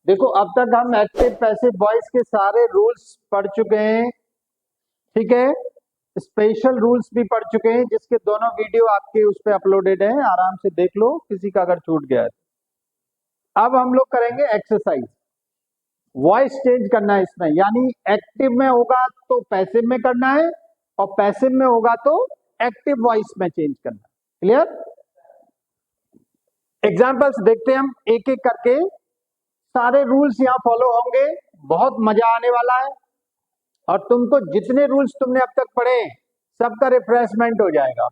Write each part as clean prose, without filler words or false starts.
देखो अब तक हम एक्टिव पैसिव वॉइस के सारे रूल्स पढ़ चुके हैं, ठीक है। स्पेशल रूल्स भी पढ़ चुके हैं, जिसके दोनों वीडियो आपके उस पे अपलोडेड है, आराम से देख लो किसी का अगर छूट गया है। अब हम लोग करेंगे एक्सरसाइज। वॉइस चेंज करना है इसमें, यानी एक्टिव में होगा तो पैसिव में करना है और पैसिव में होगा तो एक्टिव वॉइस में चेंज करना है। क्लियर? एग्जाम्पल्स देखते हैं हम एक एक करके। सारे रूल्स यहाँ फॉलो होंगे, बहुत मजा आने वाला है और तुमको जितने रूल्स तुमने अब तक पढ़े सबका रिफ्रेशमेंट हो जाएगा,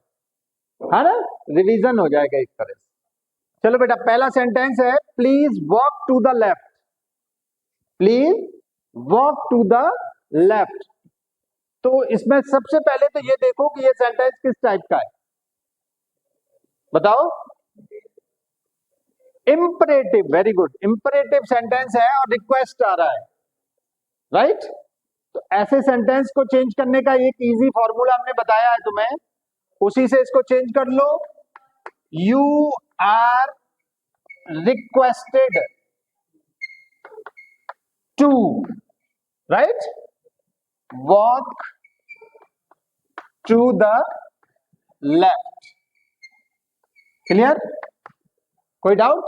है ना, रिवीजन हो जाएगा एक तरह से। चलो बेटा, पहला सेंटेंस है please walk to the left. Please walk to the left. तो इसमें सबसे पहले तो ये देखो कि ये सेंटेंस किस टाइप का है, बताओ। Imperative, very good, imperative sentence है और रिक्वेस्ट आ रहा है, राइट। तो ऐसे सेंटेंस को चेंज करने का एक इजी फॉर्मूला हमने बताया है तुम्हें, उसी से इसको चेंज कर लो। You are requested to, right, walk to the left. Clear? कोई doubt?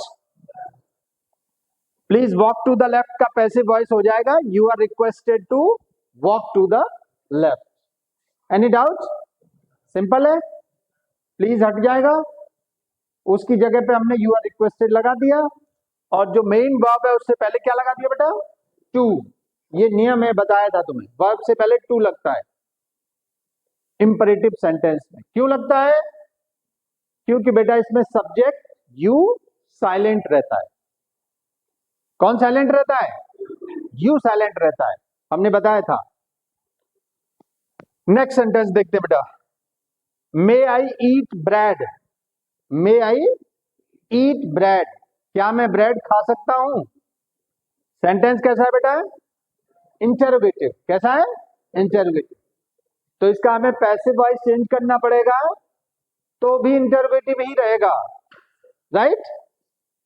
Please walk to the left का पैसिव वॉइस हो जाएगा you are requested to walk to the left. Any doubt? Simple है, प्लीज हट जाएगा, उसकी जगह पे हमने यू आर रिक्वेस्टेड लगा दिया और जो मेन वर्ब है उससे पहले क्या लगा दिया बेटा? टू। ये नियम है, बताया था तुम्हें, वर्ब से पहले टू लगता है इंपरेटिव सेंटेंस में। क्यों लगता है? क्योंकि बेटा इसमें सब्जेक्ट यू साइलेंट रहता है। कौन साइलेंट रहता है? यू साइलेंट रहता है, हमने बताया था। नेक्स्ट सेंटेंस देखते बेटा, मे आई ईट ब्रेड। मे आई ईट ब्रेड, क्या मैं ब्रेड खा सकता हूं? सेंटेंस कैसा है बेटा? इंटरोगेटिव। कैसा है? इंटरोगेटिव। तो इसका हमें पैसिव वॉइस चेंज करना पड़ेगा, तो भी इंटरोगेटिव ही रहेगा, राइट।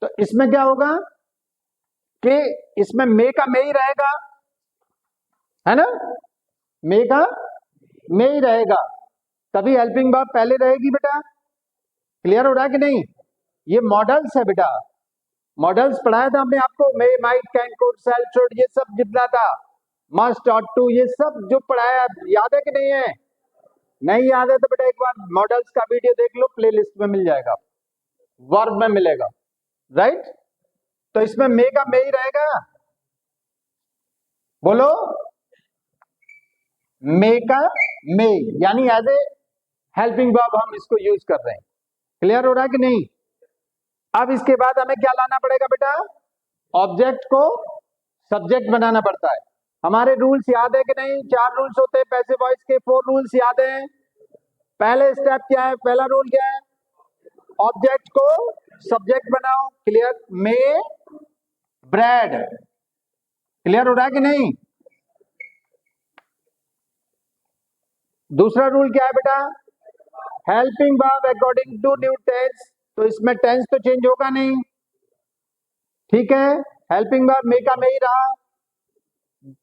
तो इसमें क्या होगा कि इसमें मे का मे ही रहेगा, है ना, मे का मे ही रहेगा, तभी हेल्पिंग वर्ब पहले रहेगी बेटा। क्लियर हो रहा है कि नहीं? ये मॉडल्स है बेटा, मॉडल्स पढ़ाया था हमने आपको, may, might, can, could, shall, should, ये सब जितना था, मस्ट, ऑट टू, ये सब जो पढ़ाया याद है कि नहीं है? नहीं याद है तो बेटा एक बार मॉडल्स का वीडियो देख लो, प्लेलिस्ट में मिल जाएगा, वर्ब में मिलेगा, राइट। तो इसमें मे का मे ही रहेगा, बोलो, मे का मे, यानी एज ए हेल्पिंग वर्ब हम इसको यूज कर रहे हैं। क्लियर हो रहा है कि नहीं? अब इसके बाद हमें क्या लाना पड़ेगा बेटा? ऑब्जेक्ट को सब्जेक्ट बनाना पड़ता है। हमारे रूल्स याद है कि नहीं? 4 रूल्स होते हैं पैसिव वॉइस के, 4 रूल्स याद हैं। पहले स्टेप क्या है? पहला रूल क्या है? ऑब्जेक्ट को सब्जेक्ट बनाओ। क्लियर? मे ब्रेड। क्लियर हो रहा है कि नहीं? दूसरा रूल क्या है बेटा? Helping verb according to new tense. तो इसमें टेंस तो चेंज होगा नहीं, ठीक है, हेल्पिंग वर्ब मे का मे ही रहा।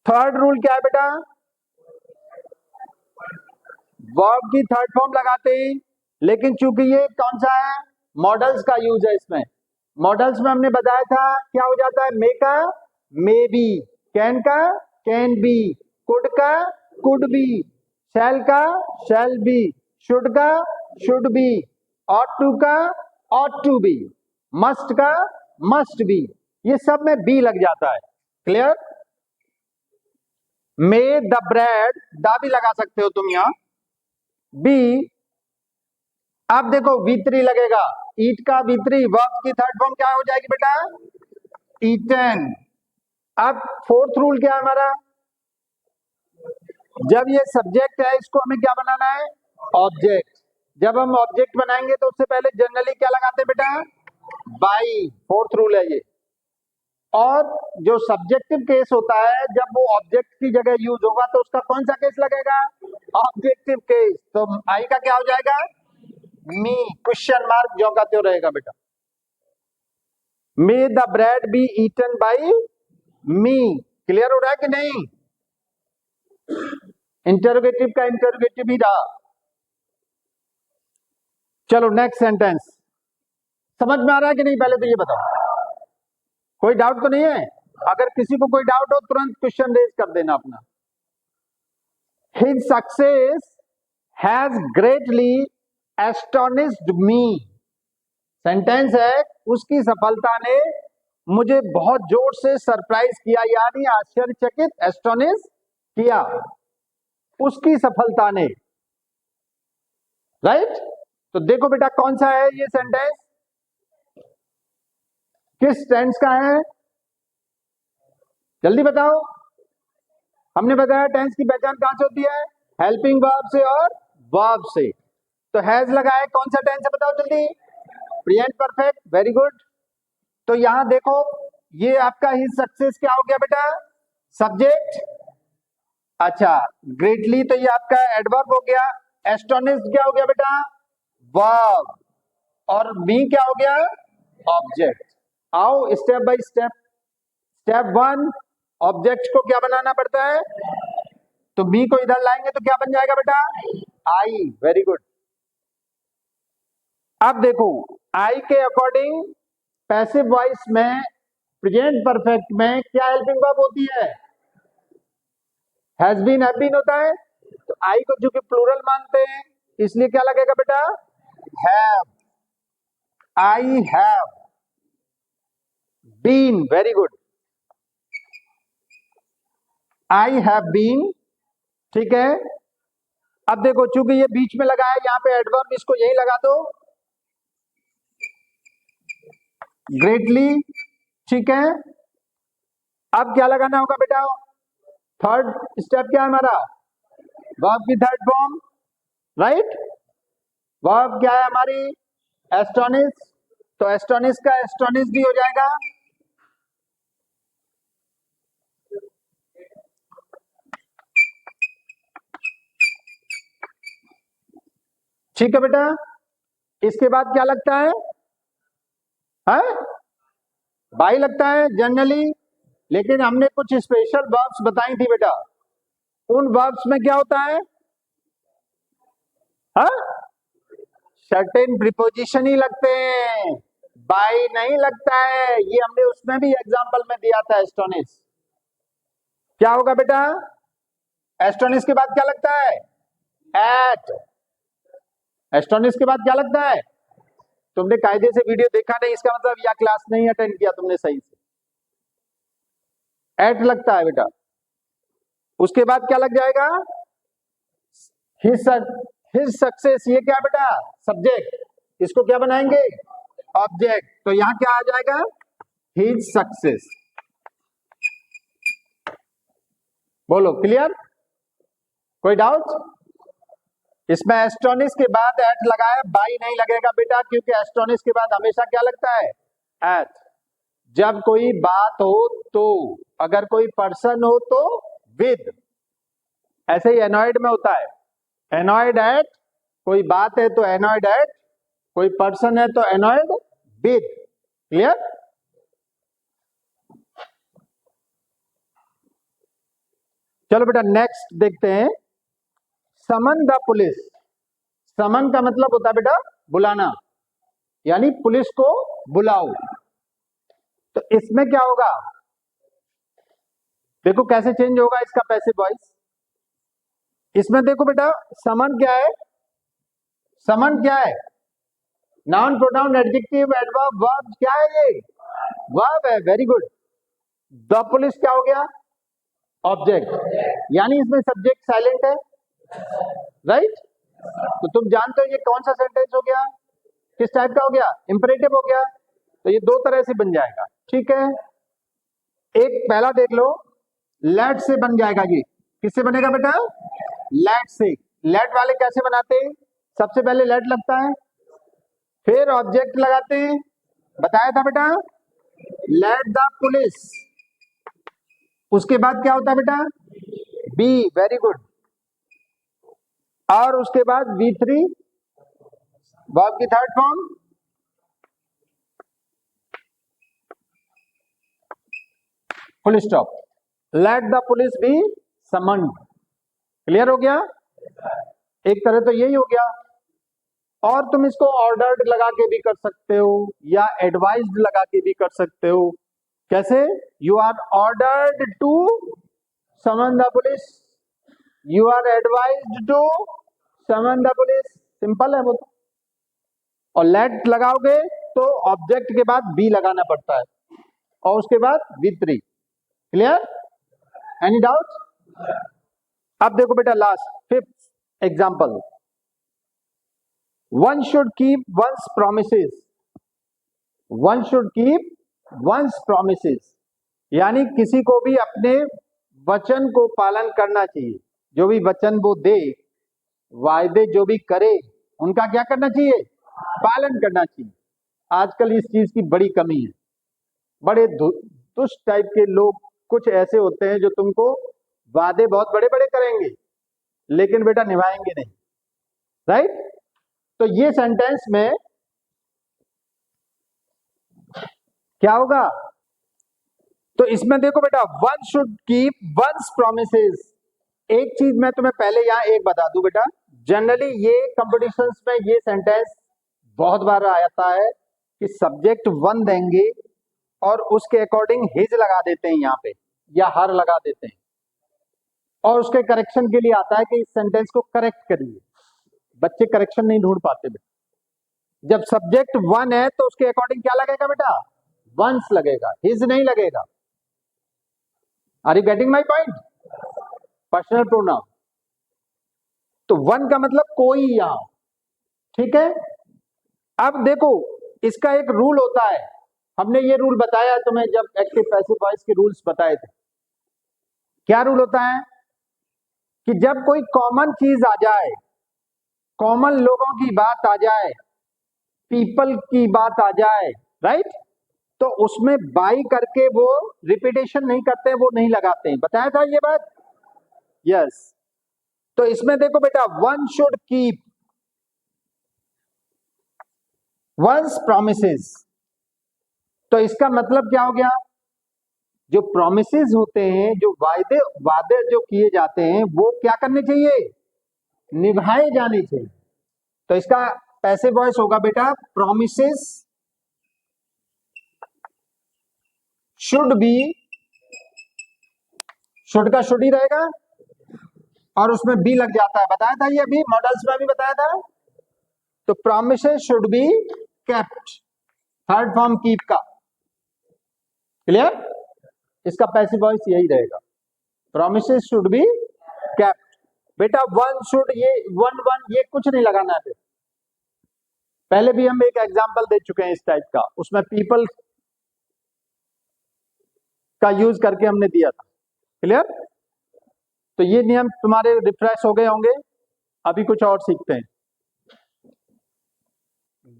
थर्ड रूल क्या है बेटा? वर्ब की थर्ड फॉर्म लगाते हैं, लेकिन चूंकि ये कौन सा है? मॉडल्स का यूज है इसमें। मॉडल्स में हमने बताया था क्या हो जाता है? मे का मे बी, कैन का कैन बी, कुड का कुड बी, शैल का शैल बी, शुड का शुड बी, ऑट टू का ऑट टू बी, मस्ट का मस्ट बी, ये सब में बी लग जाता है। क्लियर? मे द ब्रेड, दा भी लगा सकते हो तुम यहां, बी। अब देखो V3 लगेगा, ईट का V3, वर्ब की थर्ड फॉर्म क्या हो जाएगी बेटा? ईटन। अब फोर्थ रूल क्या है हमारा? जब ये सब्जेक्ट है इसको हमें क्या बनाना है? ऑब्जेक्ट। जब हम ऑब्जेक्ट बनाएंगे तो उससे पहले जनरली क्या लगाते हैं बेटा? बाई। फोर्थ रूल है ये। और जो सब्जेक्टिव केस होता है, जब वो ऑब्जेक्ट की जगह यूज होगा तो उसका कौन सा केस लगेगा? Objective case. तो आई का क्या हो जाएगा? मी, क्वेश्चन मार्क जो का त्यो रहेगा बेटा। May the bread be eaten by me. Clear हो रहा है कि नहीं? इंटरोगेटिव का इंटरोगेटिव ही रहा। चलो नेक्स्ट सेंटेंस। समझ में आ रहा है कि नहीं पहले तो ये बताओ, कोई डाउट तो नहीं है? अगर किसी को कोई डाउट हो तुरंत क्वेश्चन रेज कर देना अपना। His success has greatly astonished me. Sentence है उसकी सफलता ने मुझे बहुत जोर से सरप्राइज किया, यानी आश्चर्यचकित, एस्टोनिश किया उसकी सफलता ने। राइट? तो देखो बेटा कौन सा है ये सेंटेंस, किस टेंस का है, जल्दी बताओ। हमने बताया टेंस की पहचान कहां से होती है, हेल्पिंग वर्ब से और वर्ब से। तो हैज लगा है, कौन सा टेंस है बताओ जल्दी, प्रेजेंट परफेक्ट, वेरी गुड। तो यहां देखो ये आपका ही सक्सेस क्या हो गया बेटा, सब्जेक्ट। अच्छा, ग्रेटली तो ये आपका एडवर्ब हो गया, एस्टोनिश्ड क्या हो गया बेटा, वर्ब, और मी क्या हो गया, ऑब्जेक्ट। आओ step by step. Step one, object को क्या बनाना पड़ता है, तो मी को इधर लाएंगे तो क्या बन जाएगा बेटा, आई, वेरी गुड। अब देखो आई के अकॉर्डिंग पैसिव वॉइस में प्रेजेंट परफेक्ट में क्या हेल्पिंग वर्ब होती है, हैज बीन, हैव बीन होता है। तो आई को जो कि प्लूरल मानते हैं इसलिए क्या लगेगा बेटा, have, I have been, very good, I have been. ठीक है, अब देखो चूंकि ये बीच में लगा है यहां पे एडवर्ब, इसको यही लगा दो, ग्रेटली। ठीक है, अब क्या लगाना होगा बेटा, थर्ड स्टेप क्या है हमारा, वर्ब की थर्ड फॉर्म। राइट, वर्ब क्या है हमारी, एस्टोनिश, तो एस्टोनिश का एस्टोनिश भी हो जाएगा। ठीक है बेटा, इसके बाद क्या लगता है, बाई लगता है जनरली, लेकिन हमने कुछ स्पेशल वर्ब्स बताई थी बेटा, उन वर्ब्स में क्या होता है, सर्टेन प्रीपोजिशन ही लगते हैं, बाई नहीं लगता है। ये हमने उसमें भी एग्जांपल में दिया था, एस्टोनिश। क्या होगा बेटा, एस्टोनिश के बाद क्या लगता है, एट। एस्टोनिश के बाद क्या लगता है, तुमने कायदे से वीडियो देखा नहीं, इसका मतलब या क्लास नहीं अटेंड किया तुमने सही से, एट लगता है बेटा। उसके बाद क्या लग जाएगा, हिज सक्सेस, ये क्या बेटा, सब्जेक्ट, इसको क्या बनाएंगे, ऑब्जेक्ट। तो यहां क्या आ जाएगा, हिज सक्सेस। बोलो क्लियर, कोई डाउट? इसमें एस्टोनिश के बाद एट लगाया, बाई नहीं लगेगा बेटा, क्योंकि एस्टोनिश के बाद हमेशा क्या लगता है, एट। जब कोई बात हो तो, अगर कोई पर्सन हो तो विद, ऐसे ही एनॉयड में होता है, एनॉयड एट, कोई बात है तो एनॉयड एट, कोई पर्सन है तो एनॉयड विद। क्लियर? चलो बेटा नेक्स्ट देखते हैं, समन द पुलिस। समन का मतलब होता है बेटा बुलाना, यानी पुलिस को बुलाओ। तो इसमें क्या होगा, देखो कैसे चेंज होगा इसका पैसिव वॉइस। इसमें देखो बेटा समन क्या है, समन क्या है, noun, pronoun, adjective, adverb, verb, क्या है ये, वर्ब है, वेरी गुड। द पुलिस क्या हो गया, ऑब्जेक्ट, यानी इसमें सब्जेक्ट साइलेंट है। राइट, तो तुम जानते हो ये कौन सा सेंटेंस हो गया, किस टाइप का हो गया, इंपरेटिव हो गया। तो ये दो तरह से बन जाएगा। ठीक है, एक पहला देख लो, लेट से बन जाएगा, ये किससे बनेगा बेटा, लेट से। लेट वाले कैसे बनाते हैं, सबसे पहले लेट लगता है, फिर ऑब्जेक्ट लगाते हैं, बताया था बेटा, लेट द पुलिस। उसके बाद क्या होता है बेटा, बी, वेरी गुड, और उसके बाद V3, वर्ब की third form. Full stop. Let the police be summoned. Clear हो गया? एक तरह तो यही हो गया। और तुम इसको ऑर्डर्ड लगा के भी कर सकते हो या एडवाइज्ड लगा के भी कर सकते हो। कैसे? You are ordered to summon the police, you are advised to summon the police. Simple है वो तो। और लेट लगाओगे तो ऑब्जेक्ट के बाद बी लगाना पड़ता है और उसके बाद V3। क्लियर? Any doubt? अब देखो बेटा last fifth example, one should keep once promises. One should keep once promises यानी किसी को भी अपने वचन को पालन करना चाहिए। जो भी वचन वो दे, वायदे जो भी करे, उनका क्या करना चाहिए? पालन करना चाहिए। आजकल इस चीज की बड़ी कमी है। बड़े दुष्ट टाइप के लोग कुछ ऐसे होते हैं जो तुमको वादे बहुत बड़े बड़े करेंगे लेकिन बेटा निभाएंगे नहीं। राइट? तो ये सेंटेंस में क्या होगा? तो इसमें देखो बेटा, one should keep once promises. एक चीज मैं तुम्हें पहले यहां एक बता दूं बेटा, जनरली ये कंपटीशंस में ये सेंटेंस बहुत बार आता है कि सब्जेक्ट वन देंगे और उसके अकॉर्डिंग हिज लगा देते हैं यहाँ पे या हर लगा देते हैं और उसके करेक्शन के लिए आता है कि इस सेंटेंस को करेक्ट करिए। बच्चे करेक्शन नहीं ढूंढ पाते बेटा। जब सब्जेक्ट वन है तो उसके अकॉर्डिंग क्या लगेगा बेटा? वंस लगेगा, हिज नहीं लगेगा। Are you getting my point? Personal pronoun तो वन का मतलब कोई यहां। ठीक है? अब देखो इसका एक रूल होता है। हमने ये रूल बताया तुम्हें जब एक्टिव पैसिव वॉइस के रूल्स बताए थे। क्या रूल होता है कि जब कोई कॉमन चीज आ जाए, कॉमन लोगों की बात आ जाए, पीपल की बात आ जाए, राइट, तो उसमें बाई करके वो रिपीटेशन नहीं करते, वो नहीं लगाते हैं। बताया था ये बात? यस। तो इसमें देखो बेटा, one should keep once promises. तो इसका मतलब क्या हो गया? जो प्रोमिसेस होते हैं, जो वादे जो किए जाते हैं, वो क्या करने चाहिए? निभाए जाने चाहिए। तो इसका पैसिव वॉइस होगा बेटा, प्रोमिसेस शुड बी, शुड का शुड ही रहेगा और उसमें बी लग जाता है। बताया था ये अभी मॉडल्स में भी बताया था। तो promises should be kept, third form keep का। क्लियर? इसका पैसिव वॉइस यही रहेगा, प्रोमिसेस शुड बी केप्ट। बेटा वन शुड, ये वन वन ये कुछ नहीं लगाना है। पहले भी हम एक एग्जांपल दे चुके हैं इस टाइप का, उसमें पीपल का यूज करके हमने दिया था। क्लियर? तो ये नियम तुम्हारे रिफ्रेश हो गए होंगे। अभी कुछ और सीखते हैं।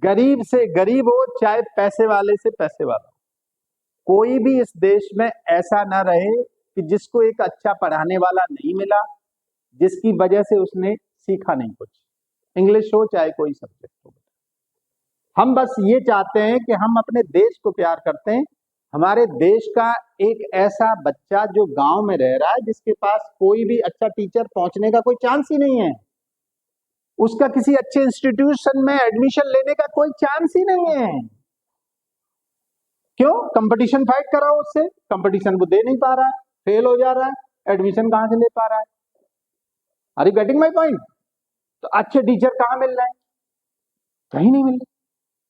गरीब से गरीब हो चाहे पैसे वाले से पैसे वाला, कोई भी इस देश में ऐसा ना रहे कि जिसको एक अच्छा पढ़ाने वाला नहीं मिला, जिसकी वजह से उसने सीखा नहीं कुछ, इंग्लिश हो चाहे कोई सब्जेक्ट हो। हम बस ये चाहते हैं कि हम अपने देश को प्यार करते हैं। हमारे देश का एक ऐसा बच्चा जो गांव में रह रहा है, जिसके पास कोई भी अच्छा टीचर पहुंचने का कोई चांस ही नहीं है, उसका किसी अच्छे इंस्टीट्यूशन में एडमिशन लेने का कोई चांस ही नहीं है। क्यों? कंपटीशन फाइट कराओ उससे, कंपटीशन वो दे नहीं पा रहा है, फेल हो जा रहा है, एडमिशन कहां से ले पा रहा है? Are you getting my point? तो अच्छे टीचर कहां मिल रहे हैं? कहीं नहीं मिल रहे।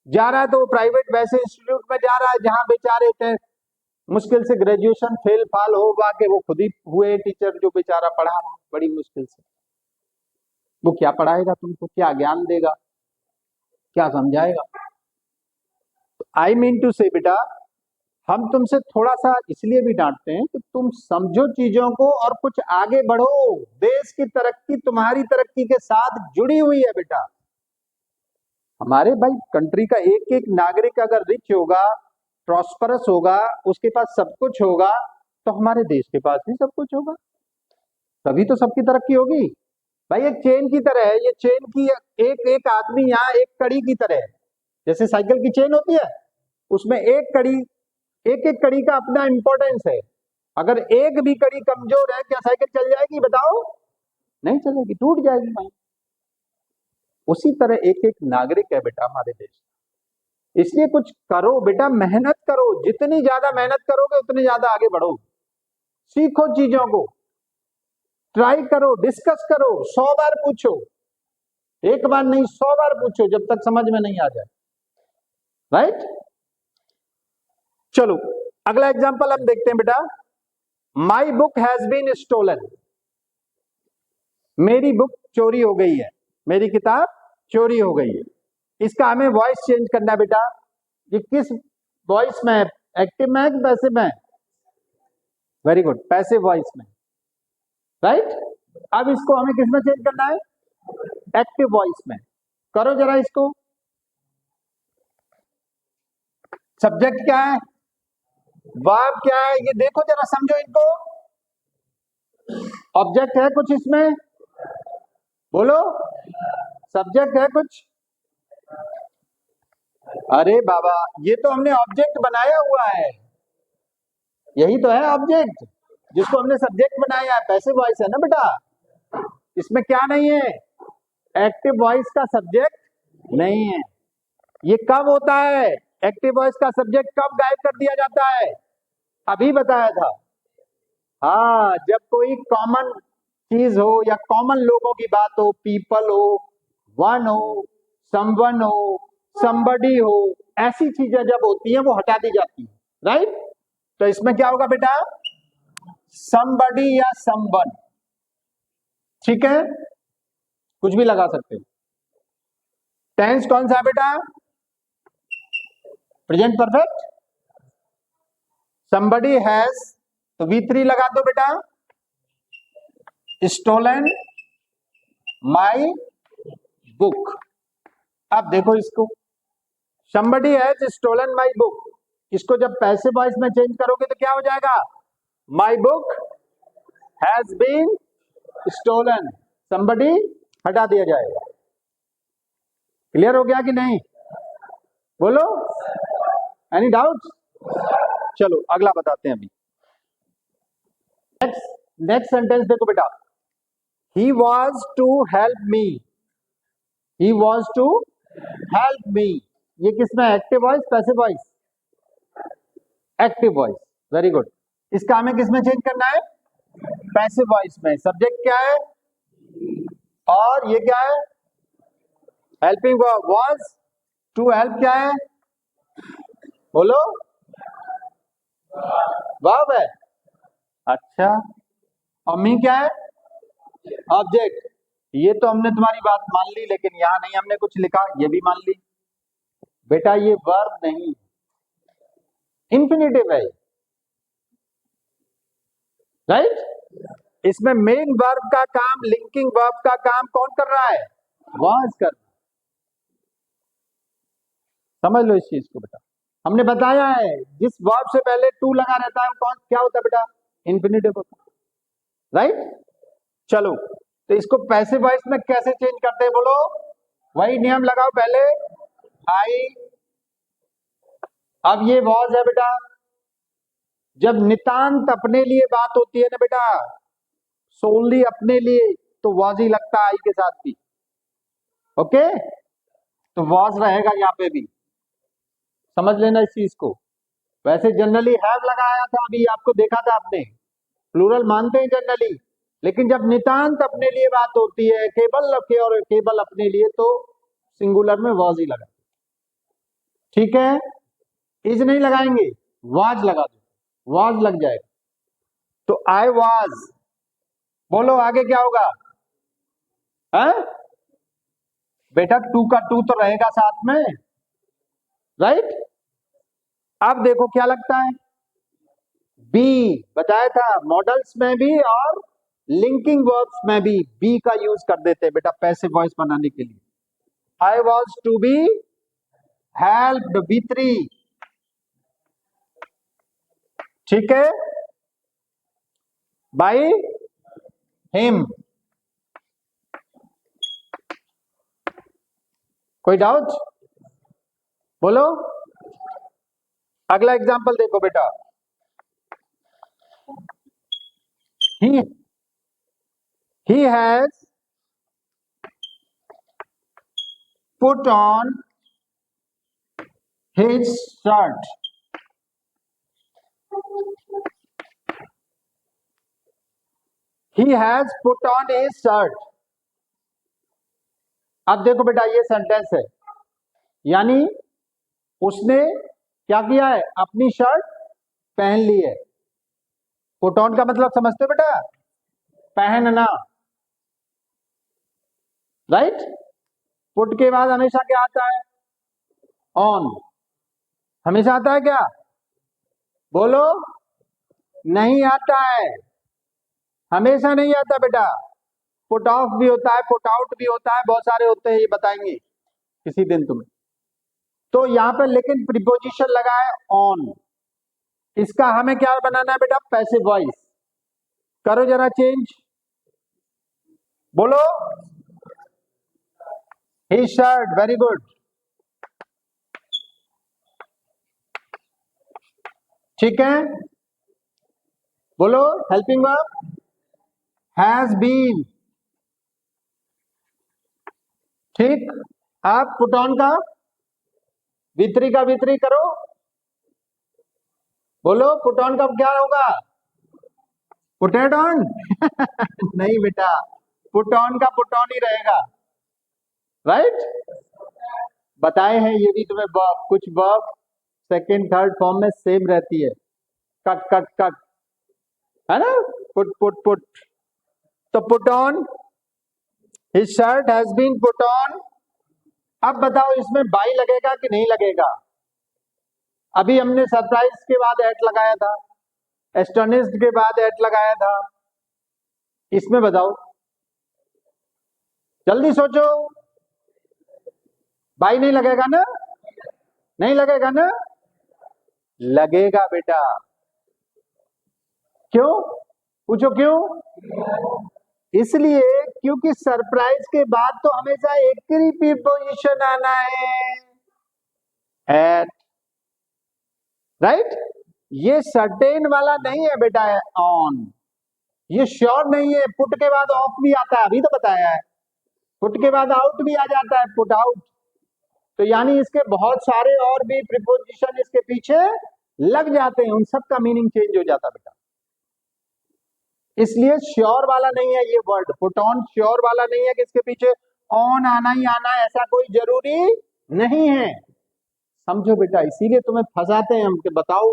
जा रहा है तो वो प्राइवेट वैसे इंस्टीट्यूट में जा रहा है जहां बेचारे थे मुश्किल से ग्रेजुएशन फेल फाल हो के वो खुद ही हुए टीचर, जो बेचारा पढ़ा रहा है बड़ी मुश्किल से। वो क्या पढ़ाएगा तुमको? क्या ज्ञान देगा? क्या समझाएगा? आई मीन टू से बेटा, हम तुमसे थोड़ा सा इसलिए भी डांटते हैं कि तुम समझो चीजों को और कुछ आगे बढ़ो। देश की तरक्की तुम्हारी तरक्की के साथ जुड़ी हुई है बेटा। हमारे भाई कंट्री का एक एक नागरिक अगर रिच होगा, प्रॉस्परस होगा, उसके पास सब कुछ होगा, तो हमारे देश के पास भी सब कुछ होगा, तभी तो सबकी तरक्की होगी। भाई एक चेन की तरह है, ये चेन की एक एक आदमी यहाँ एक कड़ी की तरह है। जैसे साइकिल की चेन होती है, उसमें एक कड़ी, एक एक कड़ी का अपना इंपॉर्टेंस है। अगर एक भी कड़ी कमजोर है, क्या साइकिल चल जाएगी? बताओ, नहीं चलेगी, टूट जाएगी भाई। उसी तरह एक एक नागरिक है बेटा हमारे देश। इसलिए कुछ करो बेटा, मेहनत करो, जितनी ज्यादा मेहनत करोगे उतने ज्यादा आगे बढ़ो। सीखो चीजों को, ट्राई करो, डिस्कस करो, 100 बार पूछो, एक बार नहीं 100 बार पूछो, जब तक समझ में नहीं आ जाए। राइट? चलो अगला एग्जांपल हम देखते हैं बेटा। My book has been stolen. मेरी बुक चोरी हो गई है, मेरी किताब चोरी हो गई है। इसका हमें वॉइस चेंज करना है बेटा। ये किस वॉइस में है? एक्टिव में है कि पैसिव में है? वेरी गुड, पैसिव वॉइस में। राइट? अब इसको हमें किस में चेंज करना है? एक्टिव वॉइस में। करो जरा इसको। सब्जेक्ट क्या है, वर्ब क्या है, ये देखो जरा, समझो इनको। ऑब्जेक्ट है कुछ इसमें? बोलो, सब्जेक्ट है कुछ? अरे बाबा, ये तो हमने ऑब्जेक्ट बनाया हुआ है, यही तो है ऑब्जेक्ट, जिसको हमने सब्जेक्ट बनाया है। पैसिव वॉइस है ना बेटा, इसमें क्या नहीं है? एक्टिव वॉइस का सब्जेक्ट नहीं है। ये कब होता है? एक्टिव वॉइस का सब्जेक्ट कब गायब कर दिया जाता है? अभी बताया था। हाँ, जब कोई कॉमन चीज हो या कॉमन लोगों की बात हो, पीपल हो, वन हो, समवन हो, समबडी हो, ऐसी चीजें जब होती हैं वो हटा दी जाती है। राइट? तो इसमें क्या होगा बेटा? समबडी या समवन। ठीक है, कुछ भी लगा सकते हो। टेंस कौन सा है बेटा? Present perfect. somebody हैज, तो V3 लगा दो बेटा। Stolen my book. अब देखो इसको, somebody has stolen my book, इसको जब पैसिव वॉइस में चेंज करोगे तो क्या हो जाएगा? My book has been stolen. somebody हटा दिया जाएगा। क्लियर हो गया कि नहीं? बोलो, एनी डाउट? चलो अगला बताते हैं अभी। नेक्स्ट सेंटेंस देखो बेटा। He was to help me. He was to help me, ये किसमें? Active voice, passive voice? Active voice. Very good. इसका हमें किसमें चेंज करना है? पैसिव वॉइस में। सब्जेक्ट क्या है और ये क्या है? Helping verb. Was to help क्या है? बोलो, वर्ब है। अच्छा, और मी क्या है? ऑब्जेक्ट। ये तो हमने तुम्हारी बात मान ली, लेकिन यहां नहीं हमने कुछ लिखा, ये भी मान ली बेटा। ये वर्ब नहीं, इंफिनिटिव है। राइट? इसमें मेन वर्ब का काम, लिंकिंग वर्ब का काम कौन कर रहा है? वॉज कर। समझ लो इस चीज को बेटा। हमने बताया है जिस वर्ब से पहले टू लगा रहता है कौन, क्या होता है बेटा? इंफिनिटिव होता है। राइट? चलो, तो इसको पैसिव वॉइस में कैसे चेंज करते हैं? बोलो, वही नियम लगाओ पहले, आई। अब ये वॉज है बेटा। जब नितांत अपने लिए बात होती है ना बेटा, सोनली अपने लिए, तो वॉज ही लगता है आई के साथ भी। ओके, तो वॉज रहेगा यहाँ पे भी, समझ लेना इस चीज को। वैसे जनरली हैव लगाया था, अभी आपको देखा था आपने, प्लूरल मानते हैं जनरली, लेकिन जब नितांत अपने लिए बात होती है, केवल और केवल अपने लिए, तो सिंगुलर में वॉज ही लगा। ठीक है, इज नहीं लगाएंगे, वॉज लगा दो, वॉज लग जाएगा। तो आई वॉज, बोलो आगे क्या होगा? है बेटा, टू का टू तो रहेगा साथ में। राइट? अब देखो क्या लगता है? बी, बताया था मॉडल्स में भी और लिंकिंग वर्ब्स में भी बी का यूज कर देते हैं बेटा पैसिव वॉइस बनाने के लिए। I was to be helped, B3। ठीक है, बाय हिम। कोई डाउट? बोलो, अगला एग्जांपल देखो बेटा। he he has put on his shirt. He has put on his shirt. अब देखो बेटा ये सेंटेंस है, यानी उसने क्या किया है, अपनी शर्ट पहन ली है। पुट ऑन का मतलब समझते हो बेटा, पहनना, राइट। पुट के बाद हमेशा क्या आता है, ऑन। हमेशा आता है क्या, बोलो, नहीं आता है, हमेशा नहीं आता बेटा। पुट ऑफ भी होता है, पुट आउट भी होता है, बहुत सारे होते हैं, ये बताएंगे किसी दिन तुम्हें। तो यहां पर लेकिन प्रीपोजिशन लगा है ऑन, इसका हमें क्या बनाना है बेटा, पैसिव वॉइस। करो जरा चेंज, बोलो, ही शर्ट, वेरी गुड, ठीक है। बोलो, हेल्पिंग वर्ब हैज बीन, ठीक। आप पुट ऑन का वित्री का वित्री करो, बोलो पुट ऑन का क्या होगा, पुटेड ऑन नहीं बेटा, पुट ऑन का पुट ऑन ही रहेगा, राइट। बताए हैं ये भी तुम्हें, वर्ब, कुछ वर्ब सेकंड थर्ड फॉर्म में सेम रहती है, कट कट कट, है ना, पुट पुट पुट। तो put on, his shirt has been put on. अब बताओ इसमें बाई लगेगा कि नहीं लगेगा। अभी हमने सरप्राइज के बाद एट लगाया था, एस्टोनिश्ड के बाद एट लगाया था, इसमें बताओ, जल्दी सोचो। बाई नहीं लगेगा ना, नहीं लगेगा ना, लगेगा बेटा। क्यों, पूछो क्यों, इसलिए क्योंकि सरप्राइज के बाद तो हमेशा एक ही प्रीपोजिशन आना है, एट, राइट। ये सर्टेन वाला नहीं है बेटा, ऑन, ये श्योर नहीं है। पुट के बाद ऑफ भी आता है, अभी तो बताया है, पुट के बाद आउट भी आ जाता है, पुट आउट। तो यानी इसके बहुत सारे और भी प्रीपोजिशन इसके पीछे लग जाते हैं, उन सब का मीनिंग चेंज हो जाता है बेटा। इसलिए श्योर वाला नहीं है ये वर्ड, पुट ऑन श्योर वाला नहीं है कि इसके पीछे ऑन आना ही आना है, ऐसा कोई जरूरी नहीं है, समझो बेटा। इसीलिए तुम्हें फंसाते हैं हम कि बताओ,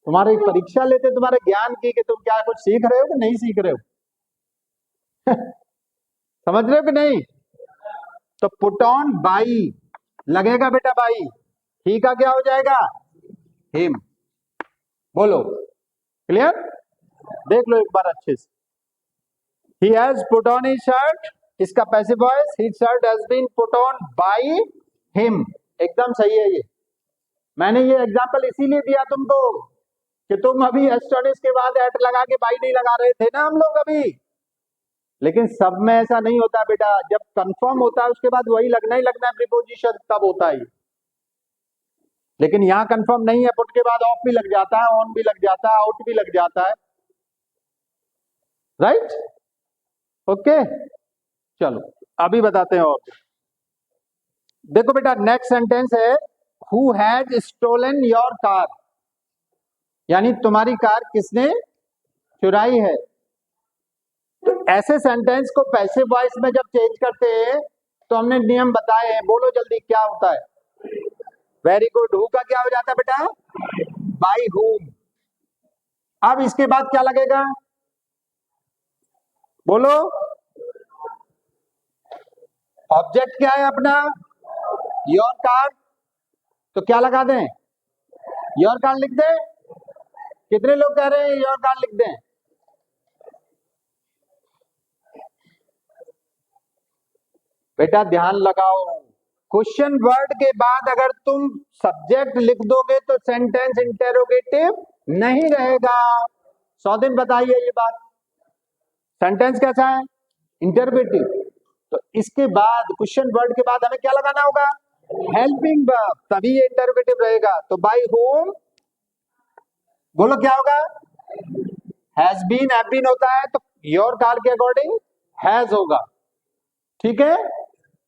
तुम्हारी परीक्षा लेते तुम्हारे ज्ञान की कि तुम क्या कुछ सीख रहे हो कि नहीं सीख रहे हो समझ रहे हो कि नहीं। तो पुट ऑन बाई लगेगा बेटा, बाई, ही का क्या हो जाएगा, हिम। बोलो, क्लियर, देख लो एक बार अच्छे से। He has put on his shirt, इसका passive voice, his shirt has been put on by him, एकदम सही है ये। मैंने ये एग्जांपल इसीलिए दिया तुमको कि तुम अभी एस्टोनिश के बाद एट लगा के बाई नहीं लगा रहे थे ना हम लोग अभी। लेकिन सब में ऐसा नहीं होता बेटा, जब कंफर्म होता है उसके बाद वही लगना ही लगना है प्रीपोजिशन, तब होता है। लेकिन यहाँ कंफर्म नहीं है, पुट के बाद ऑफ भी लग जाता है, ऑन भी लग जाता है, आउट भी लग जाता है, राइट। ओके, चलो अभी बताते हैं। और देखो बेटा नेक्स्ट सेंटेंस है, who has stolen your car, यानी तुम्हारी कार किसने चुराई है। तो ऐसे सेंटेंस को पैसिव वॉइस में जब चेंज करते हैं तो हमने नियम बताए हैं, बोलो जल्दी क्या होता है, वेरी गुड। हु का क्या हो जाता है बेटा, बाय हुम। अब इसके बाद क्या लगेगा, बोलो, ऑब्जेक्ट क्या है अपना, योर कार, तो क्या लगा दें, योर कार लिख दें। कितने लोग कह रहे हैं योर कार लिख दें, बेटा ध्यान लगाओ। क्वेश्चन वर्ड के बाद अगर तुम सब्जेक्ट लिख दोगे तो सेंटेंस इंटेरोगेटिव नहीं रहेगा। 100 दिन बताइए ये बात, सेंटेंस कैसा है, इंटरोगेटिव। तो इसके बाद क्वेश्चन वर्ड के बाद हमें क्या लगाना होगा, हेल्पिंग वर्ब, तभी ये इंटरोगेटिव रहेगा। तो बाय होम, बोलो क्या होगा, हैज बीन हैव बीन होता है तो योर कार के अकॉर्डिंग हैज होगा, ठीक है।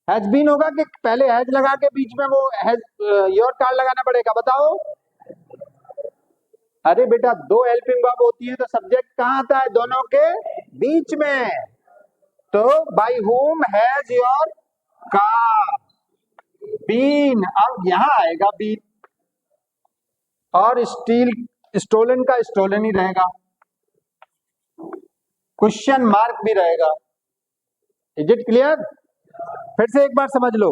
हैज बीन होगा कि पहले हैज लगा के बीच में वो हैज योर कार लगाना पड़ेगा, बताओ। अरे बेटा दो हेल्पिंग वर्ब होती है तो सब्जेक्ट कहां आता है, दोनों के बीच में। तो by whom has your car been, अब यहां आएगा बीन, और स्टोलन का स्टोलन ही रहेगा, क्वेश्चन मार्क भी रहेगा। Is it clear? फिर से एक बार समझ लो,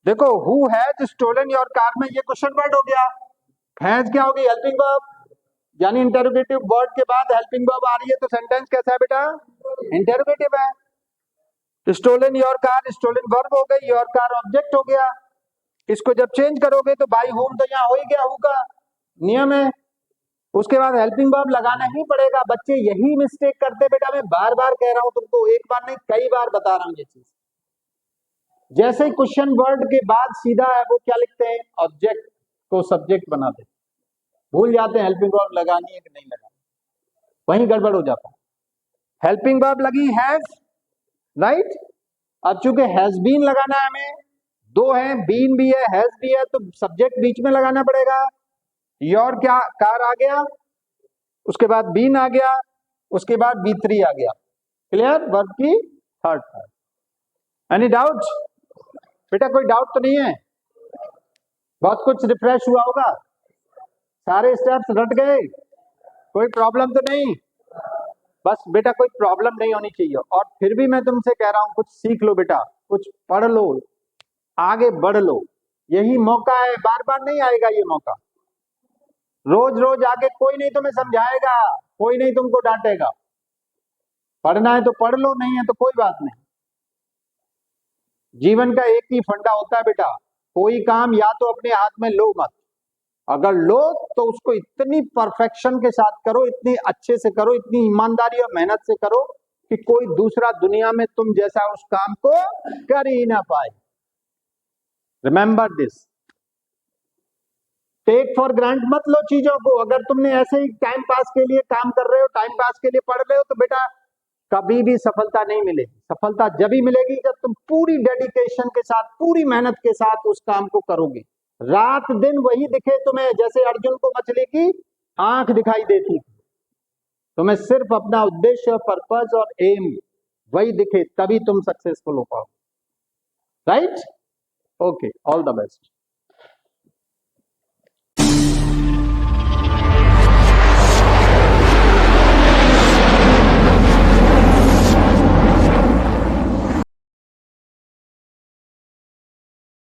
देखो who has stolen your car में ये क्वेश्चन वर्ड हो गया, हैज क्या होगी, हेल्पिंग वर्ब, यानी इंटरोगेटिव वर्ड के बाद हेल्पिंग वर्ब आ रही है तो सेंटेंस कैसा है बेटा, इंटरोगेटिव है। Stolen your car, stolen verb हो गई, योर कार ऑब्जेक्ट हो गया। इसको जब चेंज करोगे तो बाय होम तो यहाँ हो ही गया, हु का नियम है, उसके बाद हेल्पिंग वर्ब लगाना ही पड़ेगा। बच्चे यही मिस्टेक करते बेटा, मैं बार बार कह रहा हूं तुमको, एक बार नहीं कई बार बता रहा हूं ये चीज। जैसे ही क्वेश्चन वर्ड के बाद सीधा है वो क्या लिखते हैं, ऑब्जेक्ट को सब्जेक्ट बनाते, भूल जाते हैं हेल्पिंग वर्ब लगानी है कि नहीं लगानी, वहीं गड़बड़ हो जाता है। हेल्पिंग वर्ब लगी हैज, राइट। अब चूंकि हैज बीन लगाना है हमें, दो है, बीन भी है हैज भी है, तो सब्जेक्ट बीच में लगाना पड़ेगा। योर क्या कार आ गया, उसके बाद बीन आ गया, उसके बाद B3 आ गया। क्लियर, वर्ब की थर्ड पार्ट। एनी डाउट बेटा, कोई डाउट तो नहीं है, बहुत कुछ रिफ्रेश हुआ होगा, सारे स्टेप्स रट गए, कोई प्रॉब्लम तो नहीं, बस बेटा कोई प्रॉब्लम नहीं होनी चाहिए। और फिर भी मैं तुमसे कह रहा हूं कुछ सीख लो बेटा, कुछ पढ़ लो, आगे बढ़ लो, यही मौका है, बार बार नहीं आएगा ये मौका। रोज रोज आके कोई नहीं तुम्हें समझाएगा, कोई नहीं तुमको डांटेगा, पढ़ना है तो पढ़ लो, नहीं है तो कोई बात नहीं। जीवन का एक ही फंडा होता है बेटा, कोई काम या तो अपने हाथ में लो मत, अगर लो तो उसको इतनी परफेक्शन के साथ करो, इतनी अच्छे से करो, इतनी ईमानदारी और मेहनत से करो कि कोई दूसरा दुनिया में तुम जैसा उस काम को कर ही ना पाए। Remember this, take for grant मत लो चीजों को। अगर तुमने ऐसे ही टाइम पास के लिए काम कर रहे हो, टाइम पास के लिए पढ़ रहे हो, तो बेटा कभी भी सफलता नहीं मिलेगी। सफलता जब ही मिलेगी जब तुम पूरी डेडिकेशन के साथ, पूरी मेहनत के साथ उस काम को करोगे। रात दिन वही दिखे तुम्हें, जैसे अर्जुन को मछली की आंख दिखाई देती थी, तुम्हें सिर्फ अपना उद्देश्य, पर्पस और एम वही दिखे, तभी तुम सक्सेसफुल हो पाओ। Right? Okay, all the best.